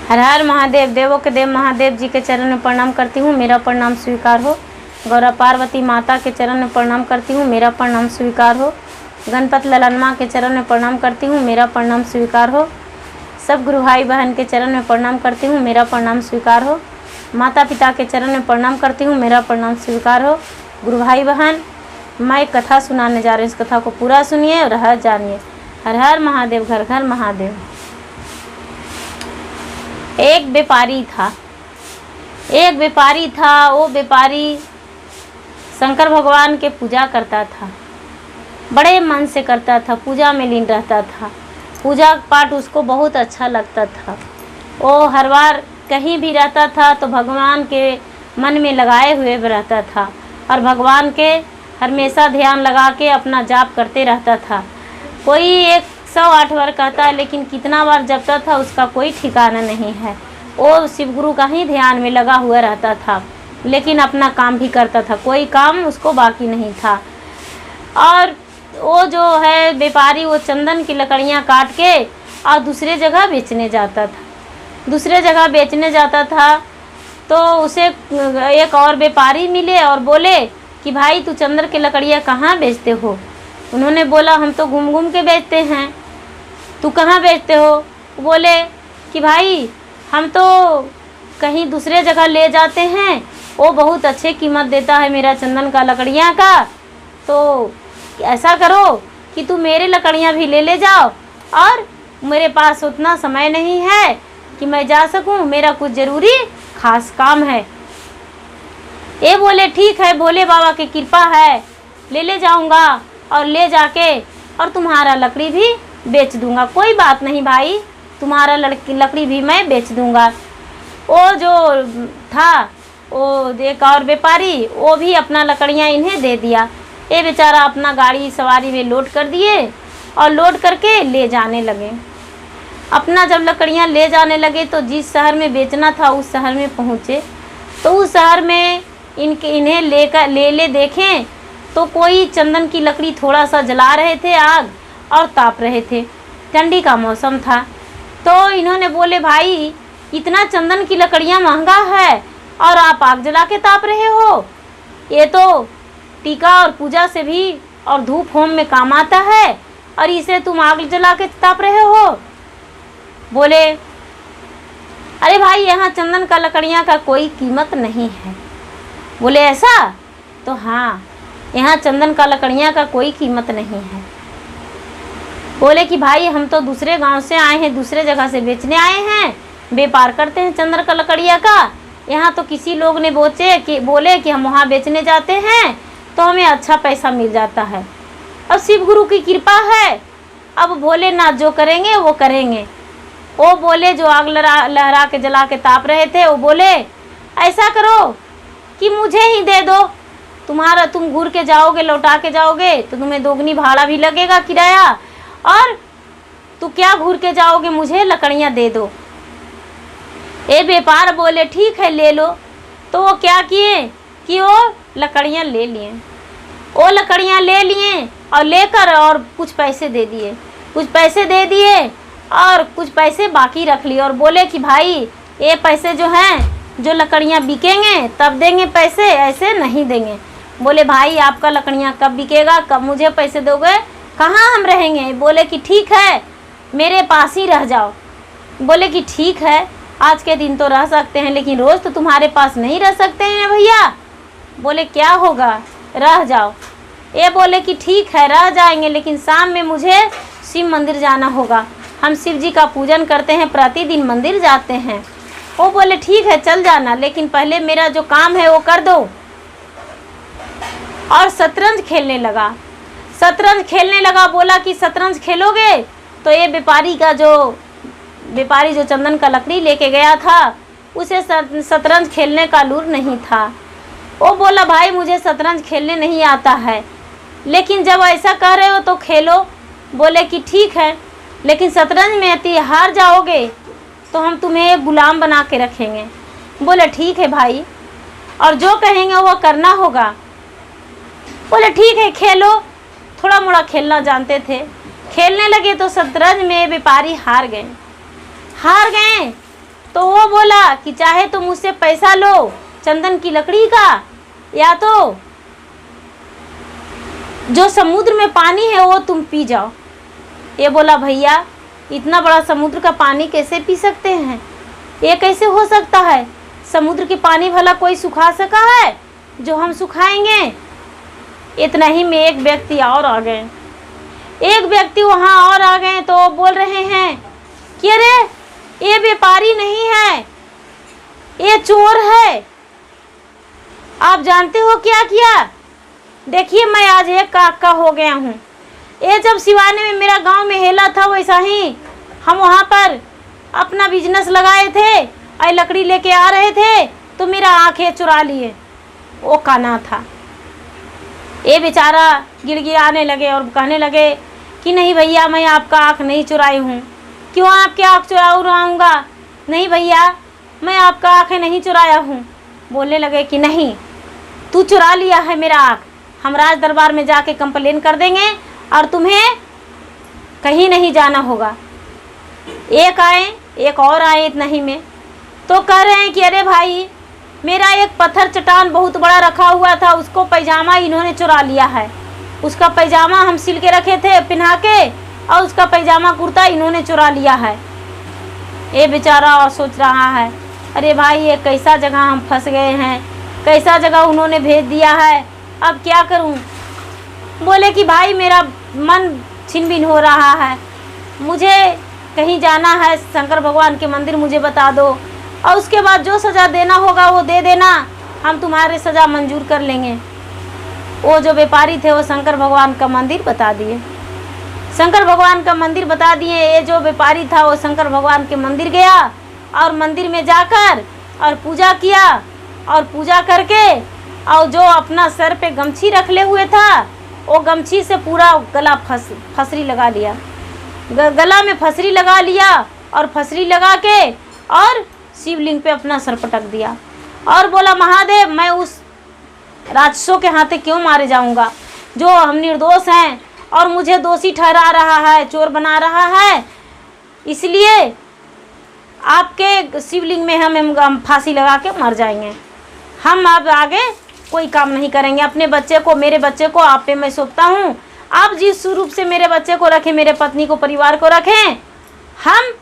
हर हर महादेव। देवों के देव महादेव जी के चरण में प्रणाम करती हूँ, मेरा प्रणाम स्वीकार हो। गौरा पार्वती माता के चरण में प्रणाम करती हूँ, मेरा प्रणाम स्वीकार हो। गणपति ललन माँ के चरण में प्रणाम करती हूँ, मेरा प्रणाम स्वीकार हो। सब गुरु भाई बहन के चरण में प्रणाम करती हूँ, मेरा प्रणाम स्वीकार हो। माता पिता के चरण में प्रणाम करती हूँ, मेरा प्रणाम स्वीकार हो। गुरु भाई बहन, मैं एक कथा सुनाने जा रही हूँ, इस कथा को पूरा सुनिए और हर जानिए। हर हर महादेव, घर घर महादेव। एक व्यापारी था। वो व्यापारी शंकर भगवान के पूजा करता था, बड़े मन से करता था, पूजा में लीन रहता था। पूजा पाठ उसको बहुत अच्छा लगता था। वो हर बार कहीं भी रहता था तो भगवान के मन में लगाए हुए रहता था और भगवान के हमेशा ध्यान लगा के अपना जाप करते रहता था। कोई 108 बार कहता है, लेकिन कितना बार जपता था उसका कोई ठिकाना नहीं है। वो शिव गुरु का ही ध्यान में लगा हुआ रहता था, लेकिन अपना काम भी करता था, कोई काम उसको बाकी नहीं था। और वो जो है व्यापारी, वो चंदन की लकड़ियाँ काट के और दूसरे जगह बेचने जाता था। तो उसे एक और व्यापारी मिले और बोले कि भाई तू चंदन की लकड़ियाँ कहाँ बेचते हो? उन्होंने बोला हम तो घूम घूम के बेचते हैं। तू कहाँ बेचते हो? बोले कि भाई हम तो कहीं दूसरे जगह ले जाते हैं, वो बहुत अच्छे कीमत देता है मेरा चंदन का लकड़ियाँ का। तो ऐसा करो कि तू मेरे लकड़ियाँ भी ले जाओ, और मेरे पास उतना समय नहीं है कि मैं जा सकूं, मेरा कुछ ज़रूरी खास काम है। ये बोले ठीक है, भोले बाबा की कृपा है, ले जाऊंगा और ले जाके और तुम्हारा लकड़ी भी बेच दूंगा। कोई बात नहीं भाई, तुम्हारा लकड़ी भी मैं बेच दूंगा। वो जो था वो एक और व्यापारी, वो भी अपना लकड़ियाँ इन्हें दे दिया। ये बेचारा अपना गाड़ी सवारी में लोड कर दिए और लोड करके ले जाने लगे। अपना जब लकड़ियाँ ले जाने लगे तो जिस शहर में बेचना था उस शहर में पहुँचे। तो उस शहर में इन्हें ले देखें तो कोई चंदन की लकड़ी थोड़ा सा जला रहे थे आग और ताप रहे थे। ठंडी का मौसम था। तो इन्होंने बोले भाई इतना चंदन की लकड़ियाँ महंगा है और आप आग जला के ताप रहे हो? ये तो टीका और पूजा से भी और धूप होम में काम आता है, और इसे तुम आग जला के ताप रहे हो? बोले अरे भाई यहाँ चंदन का लकड़ियाँ का कोई कीमत नहीं है। बोले ऐसा? तो हाँ, यहाँ चंदन का लकड़ियाँ का कोई कीमत नहीं है। बोले कि भाई हम तो दूसरे गांव से आए हैं, दूसरे जगह से बेचने आए हैं, व्यापार करते हैं चंदन का लकड़ियाँ का। यहाँ तो किसी लोग ने बोले कि हम वहाँ बेचने जाते हैं तो हमें अच्छा पैसा मिल जाता है। अब शिव गुरु की कृपा है, अब भोलेनाथ जो करेंगे वो करेंगे। वो बोले जो आग लहरा के जला के ताप रहे थे, वो बोले ऐसा करो कि मुझे ही दे दो, तुम घूर के जाओगे, लौटा के जाओगे तो तुम्हें दोगुनी भाड़ा भी लगेगा किराया, और तू क्या घूर के जाओगे, मुझे लकड़ियाँ दे दो। ये व्यापार बोले ठीक है ले लो। तो वो क्या किए कि वो लकड़ियाँ ले लिए। वो लकड़ियाँ ले लिए और लेकर और कुछ पैसे दे दिए और कुछ पैसे बाकी रख लिए, और बोले कि भाई ये पैसे जो हैं, जो लकड़ियाँ बिकेंगे तब देंगे पैसे, ऐसे नहीं देंगे। बोले भाई आपका लकड़ियाँ कब बिकेगा, कब मुझे पैसे दोगे, कहाँ हम रहेंगे? बोले कि ठीक है मेरे पास ही रह जाओ। बोले कि ठीक है आज के दिन तो रह सकते हैं, लेकिन रोज़ तो तुम्हारे पास नहीं रह सकते हैं भैया। बोले क्या होगा, रह जाओ। ये बोले कि ठीक है रह जाएंगे, लेकिन शाम में मुझे शिव मंदिर जाना होगा, हम शिव जी का पूजन करते हैं, प्रतिदिन मंदिर जाते हैं। वो बोले ठीक है चल जाना, लेकिन पहले मेरा जो काम है वो कर दो। और शतरंज खेलने लगा। बोला कि शतरंज खेलोगे? तो ये व्यापारी जो चंदन का लकड़ी लेके गया था उसे शतरंज खेलने का लूर नहीं था। वो बोला भाई मुझे शतरंज खेलने नहीं आता है, लेकिन जब ऐसा कह रहे हो तो खेलो। बोले कि ठीक है, लेकिन शतरंज में यदि हार जाओगे तो हम तुम्हें गुलाम बना के रखेंगे। बोले ठीक है भाई, और जो कहेंगे वो करना होगा। बोले ठीक है खेलो। थोड़ा मोड़ा खेलना जानते थे, खेलने लगे तो शतरंज में व्यापारी हार गए। तो वो बोला कि चाहे तो मुझसे पैसा लो चंदन की लकड़ी का, या तो जो समुद्र में पानी है वो तुम पी जाओ। ये बोला भैया इतना बड़ा समुद्र का पानी कैसे पी सकते हैं, ये कैसे हो सकता है? समुद्र के पानी भला कोई सुखा सका है जो हम सुखाएंगे? इतना ही में एक व्यक्ति और आ गए। एक व्यक्ति वहाँ और आ गए तो बोल रहे हैं कि अरे ये व्यापारी नहीं है, ये चोर है। आप जानते हो क्या किया? देखिए मैं आज एक काक का हो गया हूँ। ये जब सिवाने में मेरा गांव में हेला था वैसा ही हम वहाँ पर अपना बिजनेस लगाए थे और लकड़ी लेके आ रहे थे तो मेरा आंखें चुरा लिए। वो काना था। ये बेचारा गिड़गिड़ाने लगे और कहने लगे कि नहीं भैया मैं आपका आँख नहीं चुराई हूँ। क्यों आपके आँख चुराऊँगा? नहीं भैया मैं आपका आँखें नहीं चुराया हूँ। बोलने लगे कि नहीं तू चुरा लिया है मेरा आँख, हम राज दरबार में जाके कंप्लेन कर देंगे और तुम्हें कहीं नहीं जाना होगा। एक आए एक और आए इतना ही में तो कह रहे हैं कि अरे भाई मेरा एक पत्थर चट्टान बहुत बड़ा रखा हुआ था, उसको पैजामा इन्होंने चुरा लिया है। उसका पैजामा हम सिल के रखे थे पहना के और उसका पैजामा कुर्ता इन्होंने चुरा लिया है। ये बेचारा और सोच रहा है अरे भाई ये कैसा जगह हम फंस गए हैं, कैसा जगह उन्होंने भेज दिया है, अब क्या करूं? बोले कि भाई मेरा मन छिन-भिन हो रहा है, मुझे कहीं जाना है, शंकर भगवान के मंदिर मुझे बता दो और उसके बाद जो सज़ा देना होगा वो दे देना, हम तुम्हारे सज़ा मंजूर कर लेंगे। वो जो व्यापारी थे वो शंकर भगवान का मंदिर बता दिए। शंकर भगवान का मंदिर बता दिए। ये जो व्यापारी था वो शंकर भगवान के मंदिर गया और मंदिर में जाकर और पूजा किया और पूजा करके और जो अपना सर पे गमछी रखले हुए था वो गमछी से पूरा गला फसरी लगा लिया, गला में फसरी लगा लिया और फसरी लगा के और शिवलिंग पे अपना सर पटक दिया और बोला महादेव मैं उस राक्षसों के हाथे क्यों मारे जाऊंगा जो हम निर्दोष हैं और मुझे दोषी ठहरा रहा है, चोर बना रहा है, इसलिए आपके शिवलिंग में हम फांसी लगा के मर जाएंगे। हम अब आगे कोई काम नहीं करेंगे। अपने बच्चे को, मेरे बच्चे को आप पे मैं सौंपता हूँ। आप जिस स्वरूप से मेरे बच्चे को रखें, मेरे पत्नी को, परिवार को रखें, हम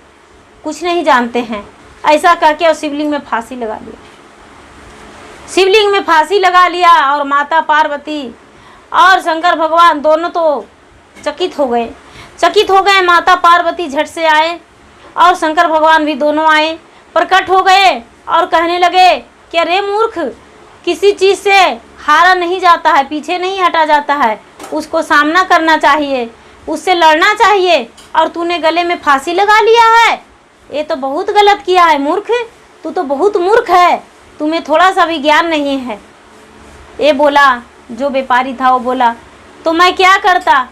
कुछ नहीं जानते हैं। ऐसा करके और शिवलिंग में फांसी लगा लिया। शिवलिंग में फांसी लगा लिया और माता पार्वती और शंकर भगवान दोनों तो चकित हो गए। चकित हो गए। माता पार्वती झट से आए और शंकर भगवान भी दोनों आए, प्रकट हो गए और कहने लगे कि अरे मूर्ख, किसी चीज़ से हारा नहीं जाता है, पीछे नहीं हटा जाता है, उसको सामना करना चाहिए, उससे लड़ना चाहिए और तूने गले में फांसी लगा लिया है, ये तो बहुत गलत किया है मूर्ख, तू तो बहुत मूर्ख है, तुम्हें थोड़ा सा भी ज्ञान नहीं है। ये बोला, जो व्यापारी था वो बोला तो मैं क्या करता,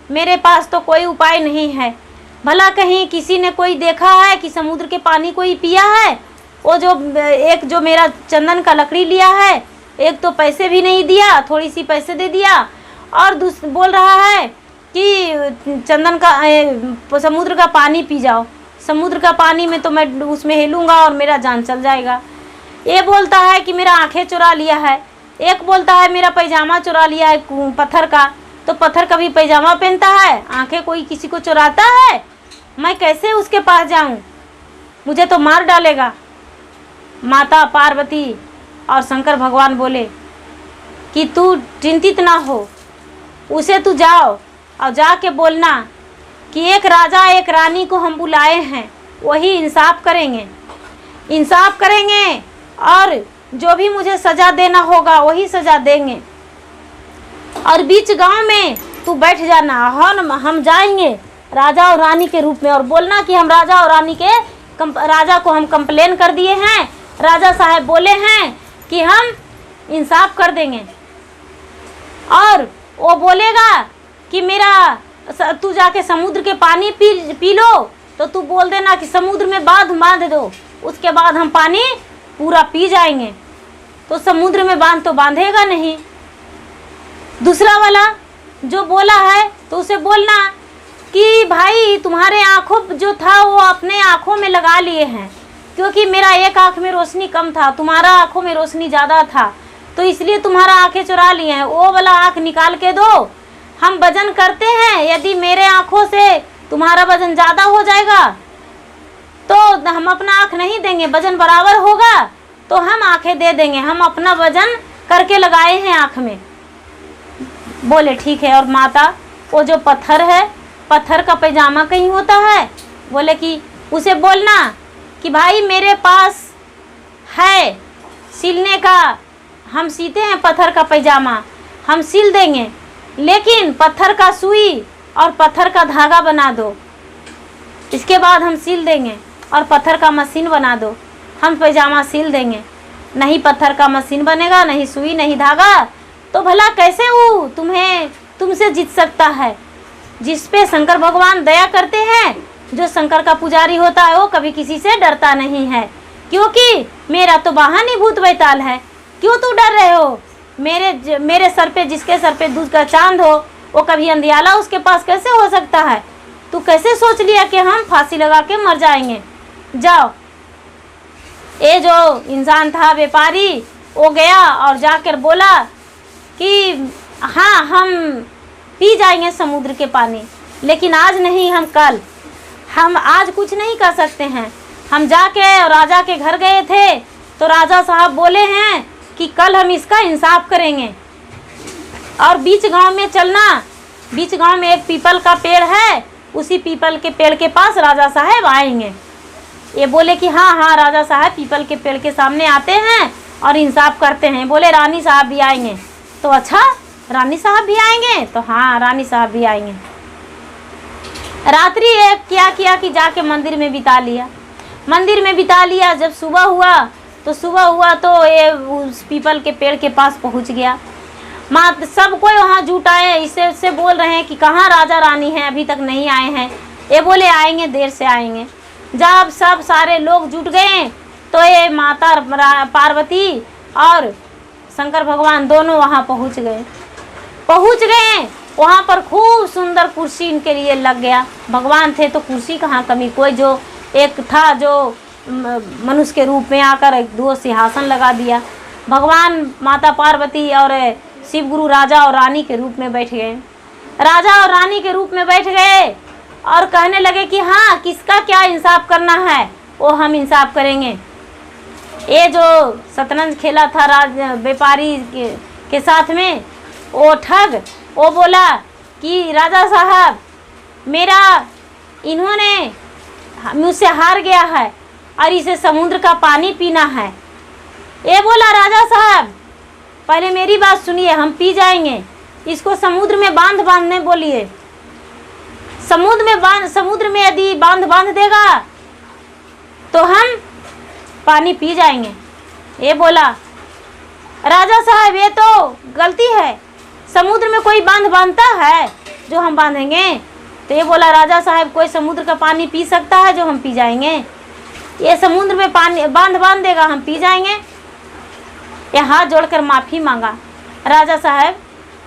मेरे पास तो कोई उपाय नहीं है। भला कहीं किसी ने कोई देखा है कि समुद्र के पानी कोई पिया है? वो जो मेरा चंदन का लकड़ी लिया है, एक तो पैसे भी नहीं दिया, थोड़ी सी पैसे दे दिया और बोल रहा है कि चंदन का समुद्र का पानी पी जाओ, समुद्र का पानी में तो मैं उसमें हेलूँगा और मेरा जान चल जाएगा। ये बोलता है कि मेरा आंखें चुरा लिया है, एक बोलता है मेरा पैजामा चुरा लिया है पत्थर का, तो पत्थर कभी पैजामा पहनता है? आंखें कोई किसी को चुराता है? मैं कैसे उसके पास जाऊं? मुझे तो मार डालेगा। माता पार्वती और शंकर भगवान बोले कि तू चिंतित ना हो, उसे तू जाओ और जाके बोलना कि एक राजा एक रानी को हम बुलाए हैं, वही इंसाफ करेंगे, इंसाफ करेंगे और जो भी मुझे सज़ा देना होगा वही सज़ा देंगे। और बीच गांव में तू बैठ जाना, हम जाएंगे राजा और रानी के रूप में और बोलना कि हम राजा और रानी के राजा को हम कंप्लेन कर दिए हैं, राजा साहब बोले हैं कि हम इंसाफ कर देंगे। और वो बोलेगा कि मेरा तू जाके समुद्र के पानी पी लो, तो तू बोल देना कि समुद्र में बांध दो, उसके बाद हम पानी पूरा पी जाएंगे। तो समुद्र में बांध तो बांधेगा नहीं। दूसरा वाला जो बोला है तो उसे बोलना कि भाई तुम्हारे आँखों जो था वो अपने आँखों में लगा लिए हैं, क्योंकि मेरा एक आँख में रोशनी कम था, तुम्हारा आँखों में रोशनी ज़्यादा था, तो इसलिए तुम्हारा आँखें चुरा लिए हैं। वो वाला आँख निकाल के दो, हम वजन करते हैं, यदि मेरे आँखों से तुम्हारा वजन ज़्यादा हो जाएगा तो हम अपना आँख नहीं देंगे, वजन बराबर होगा तो हम आँखें दे देंगे, हम अपना वजन करके लगाए हैं आँख में। बोले ठीक है। और माता, वो जो पत्थर है, पत्थर का पैजामा कहीं होता है? बोले कि उसे बोलना कि भाई मेरे पास है सिलने का, हम सीते हैं पत्थर का पैजामा, हम सिल देंगे, लेकिन पत्थर का सुई और पत्थर का धागा बना दो, इसके बाद हम सिल देंगे। और पत्थर का मशीन बना दो, हम पैजामा सिल देंगे। नहीं पत्थर का मशीन बनेगा, नहीं सुई, नहीं धागा, तो भला कैसे वो तुमसे जीत सकता है? जिस पे शंकर भगवान दया करते हैं, जो शंकर का पुजारी होता है, वो कभी किसी से डरता नहीं है, क्योंकि मेरा तो वाहन ही भूत बैताल है। क्यों तू डर रहे हो? मेरे सर पे, जिसके सर पे दूध का चांद हो, वो कभी अंधियाला उसके पास कैसे हो सकता है? तू कैसे सोच लिया कि हम फांसी लगा के मर जाएंगे? जाओ। ये जो इंसान था व्यापारी, वो गया और जाकर बोला कि हाँ हम पी जाएंगे समुद्र के पानी, लेकिन आज नहीं, हम कल, हम आज कुछ नहीं कर सकते हैं। हम जाके और राजा के घर गए थे, तो राजा साहब बोले हैं कि कल हम इसका इंसाफ करेंगे। और बीच गांव में चलना, बीच गांव में एक पीपल का पेड़ है, उसी पीपल के पेड़ के पास राजा साहब आएंगे। ये बोले कि हाँ हाँ, राजा साहब पीपल के पेड़ के सामने आते हैं और इंसाफ करते हैं। बोले रानी साहब भी आएंगे? तो अच्छा, रानी साहब भी आएंगे? तो हाँ, रानी साहब भी आएंगे। रात्रि एक क्या किया कि जाके मंदिर में बिता लिया, मंदिर में बिता लिया। जब सुबह हुआ तो ये उस पीपल के पेड़ के पास पहुंच गया। माँ सब कोई वहाँ जुट आए, इससे बोल रहे हैं कि कहाँ राजा रानी हैं, अभी तक नहीं आए हैं। ये बोले आएंगे, देर से आएंगे। जब सब सारे लोग जुट गए तो ये माता पार्वती और शंकर भगवान दोनों वहाँ पहुँच गए। वहाँ पर खूब सुंदर कुर्सी इनके लिए लग गया। भगवान थे तो कुर्सी कहाँ कमी, कोई जो एक था जो मनुष्य के रूप में आकर एक दो सिंहासन लगा दिया। भगवान, माता पार्वती और शिव गुरु राजा और रानी के रूप में बैठ गए। राजा और रानी के रूप में बैठ गए और कहने लगे कि हाँ, किसका क्या इंसाफ करना है वो हम इंसाफ करेंगे। ये जो शतरंज खेला था व्यापारी के साथ में, वो ठग, वो बोला कि राजा साहब मेरा, इन्होंने मुझसे हार गया है और इसे समुद्र का पानी पीना है। ये बोला राजा साहब पहले मेरी बात सुनिए, हम पी जाएंगे, इसको समुद्र में बांधने बोलिए। समुद्र में यदि बांध देगा तो हम पानी पी जाएंगे। ये बोला राजा साहब ये तो गलती है, समुद्र में कोई बांधता है जो हम बांधेंगे? तो ये बोला राजा साहब कोई समुद्र का पानी पी सकता है जो हम पी जाएंगे? ये समुद्र में पानी बांध देगा, हम पी जाएंगे। ये हाथ जोड़कर माफ़ी मांगा, राजा साहब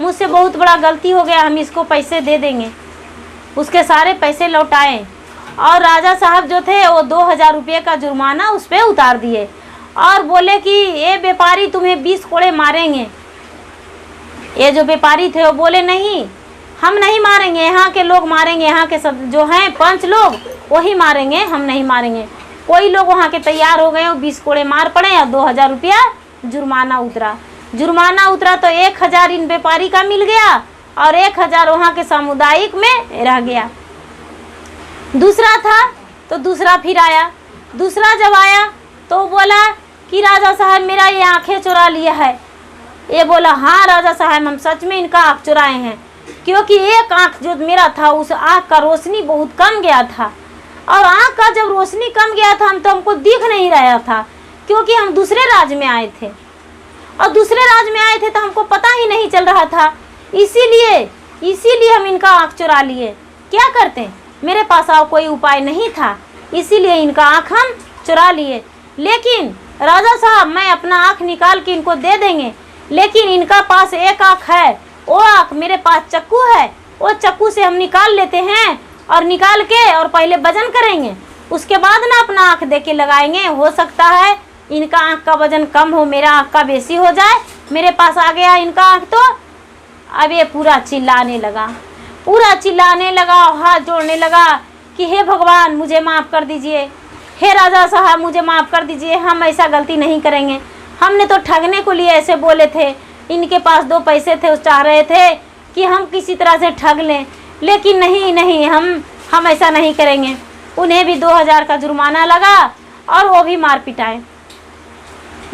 मुझसे बहुत बड़ा गलती हो गया, हम इसको पैसे दे देंगे। उसके सारे पैसे लौटाए और राजा साहब जो थे वो 2000 रुपये का जुर्माना उस पर उतार दिए और बोले कि ये व्यापारी तुम्हें 20 कोड़े मारेंगे। ये जो व्यापारी थे वो बोले नहीं, हम नहीं मारेंगे, यहाँ के लोग मारेंगे, यहाँ के सब जो हैं 5 लोग वही मारेंगे, हम नहीं मारेंगे। कोई लोग वहाँ के तैयार हो गए, 20 कोड़े मार पड़े और 2000 रुपया जुर्माना उतरा तो 1000 इन व्यापारी का मिल गया और 1000 वहाँ के सामुदायिक में रह गया। दूसरा था तो दूसरा फिर आया, दूसरा जब आया तो बोला कि राजा साहब मेरा ये आँखें चुरा लिया है। ये बोला हाँ राजा साहब हम सच में इनका आँख चुराए हैं, क्योंकि एक आँख जो मेरा था उस आँख का रोशनी बहुत कम गया था और आँख का जब रोशनी कम गया था तो हमको दिख नहीं रहा था, क्योंकि हम दूसरे राज्य में आए थे और दूसरे राज्य में आए थे तो हमको पता ही नहीं चल रहा था, इसीलिए हम इनका आँख चुरा लिए। क्या करते, मेरे पास और कोई उपाय नहीं था, इसीलिए इनका आँख हम चुरा लिए। लेकिन राजा साहब मैं अपना आँख निकाल के इनको दे देंगे, लेकिन इनका पास एक आँख है, वो आँख मेरे पास चक्कू है, वो चक्कू से हम निकाल लेते हैं और निकाल के और पहले वजन करेंगे, उसके बाद ना अपना आँख दे के लगाएंगे। हो सकता है इनका आँख का वजन कम हो, मेरा आँख का बेसी हो जाए। मेरे पास आ गया इनका आँख तो अब ये पूरा चिल्लाने लगा, पूरा चिल्लाने लगा, हाथ जोड़ने लगा कि हे भगवान मुझे माफ़ कर दीजिए, हे राजा साहब मुझे माफ़ कर दीजिए, हम ऐसा गलती नहीं करेंगे। हमने तो ठगने को लिए ऐसे बोले थे, इनके पास 2 पैसे थे, उस चाह रहे थे कि हम किसी तरह से ठग लें, लेकिन नहीं नहीं, हम ऐसा नहीं करेंगे। उन्हें भी 2000 का जुर्माना लगा और वो भी मार पिटाए।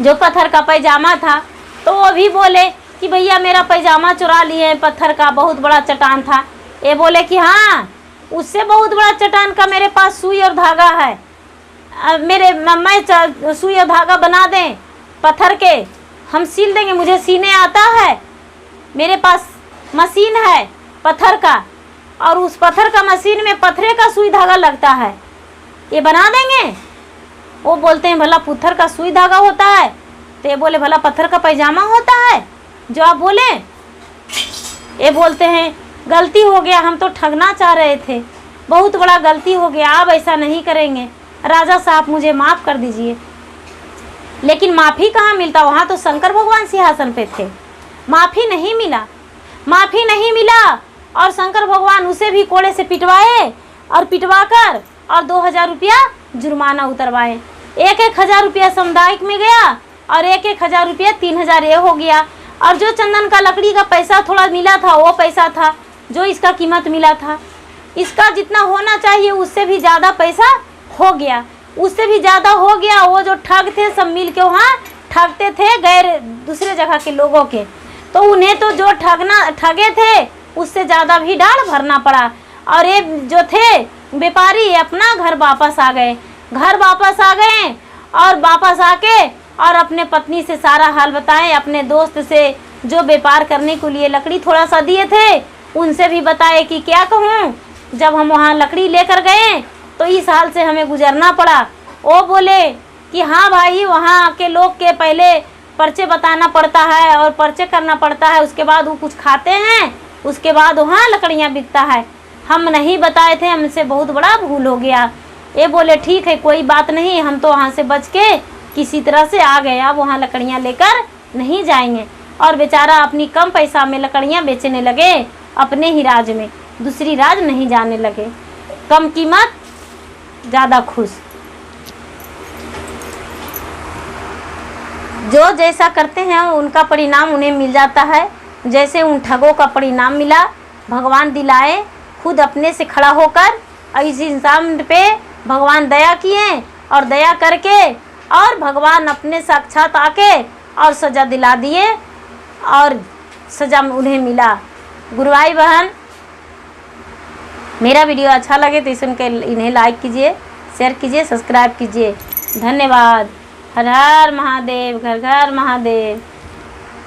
जो पत्थर का पैजामा था तो वो भी बोले कि भैया मेरा पैजामा चुरा लिए, पत्थर का बहुत बड़ा चट्टान था। ये बोले कि हाँ, उससे बहुत बड़ा चट्टान का मेरे पास सुई और धागा है, मैं सुई और धागा बना दें पत्थर के, हम सिल देंगे, मुझे सीने आता है, मेरे पास मशीन है पत्थर का, और उस पत्थर का मशीन में पत्थरे का सुई धागा लगता है, ये बना देंगे। वो बोलते हैं भला पत्थर का सुई धागा होता है, तो ये बोले भला पत्थर का पैजामा होता है जो आप बोले। ये बोलते हैं गलती हो गया, हम तो ठगना चाह रहे थे, बहुत बड़ा गलती हो गया, अब ऐसा नहीं करेंगे, राजा साहब मुझे माफ़ कर दीजिए। लेकिन माफ़ी कहाँ मिलता, वहाँ तो शंकर भगवान सिंहासन पे थे, माफ़ी नहीं मिला, माफ़ी नहीं मिला। और शंकर भगवान उसे भी कोड़े से पिटवाए और पिटवा कर और 2000 रुपया जुर्माना उतरवाए। 1,000 रुपया सामुदायिक में गया और 1,000 रुपया 3000 ये हो गया। और जो चंदन का लकड़ी का पैसा थोड़ा मिला था, वो पैसा था जो इसका कीमत मिला था, इसका जितना होना चाहिए उससे भी ज़्यादा पैसा हो गया, उससे भी ज़्यादा हो गया। वो जो ठग थे सब मिल के वहाँ ठगते थे गैर दूसरे जगह के लोगों के, तो उन्हें तो जो ठगे थे उससे ज़्यादा भी डाल भरना पड़ा। और ये जो थे व्यापारी अपना घर वापस आ गए, घर वापस आ गए और वापस आके और अपने पत्नी से सारा हाल बताएं, अपने दोस्त से जो व्यापार करने के लिए लकड़ी थोड़ा सा दिए थे उनसे भी बताए कि क्या कहूँ, जब हम वहाँ लकड़ी लेकर गए तो इस हाल से हमें गुजरना पड़ा। वो बोले कि हाँ भाई, वहाँ के लोग के पहले पर्चे बताना पड़ता है और पर्चे करना पड़ता है, उसके बाद वो कुछ खाते हैं, उसके बाद वहाँ लकड़ियाँ बिकता है, हम नहीं बताए थे, हमसे बहुत बड़ा भूल हो गया। ये बोले ठीक है कोई बात नहीं, हम तो वहाँ से बच के किसी तरह से आ गए, अब वहाँ लकड़ियाँ लेकर नहीं जाएंगे। और बेचारा अपनी कम पैसा में लकड़ियाँ बेचने लगे अपने ही राज्य में, दूसरी राज्य नहीं जाने लगे, कम कीमत ज़्यादा खुश। जो जैसा करते हैं उनका परिणाम उन्हें मिल जाता है। जैसे उन ठगों का परिणाम मिला, भगवान दिलाए खुद अपने से खड़ा होकर इस इंसान पे भगवान दया किए और दया करके और भगवान अपने साक्षात आके और सज़ा दिला दिए और सज़ा उन्हें मिला। गुरु भाई बहन, मेरा वीडियो अच्छा लगे तो इन्हें लाइक कीजिए, शेयर कीजिए, सब्सक्राइब कीजिए। धन्यवाद। हर हर महादेव, घर घर महादेव।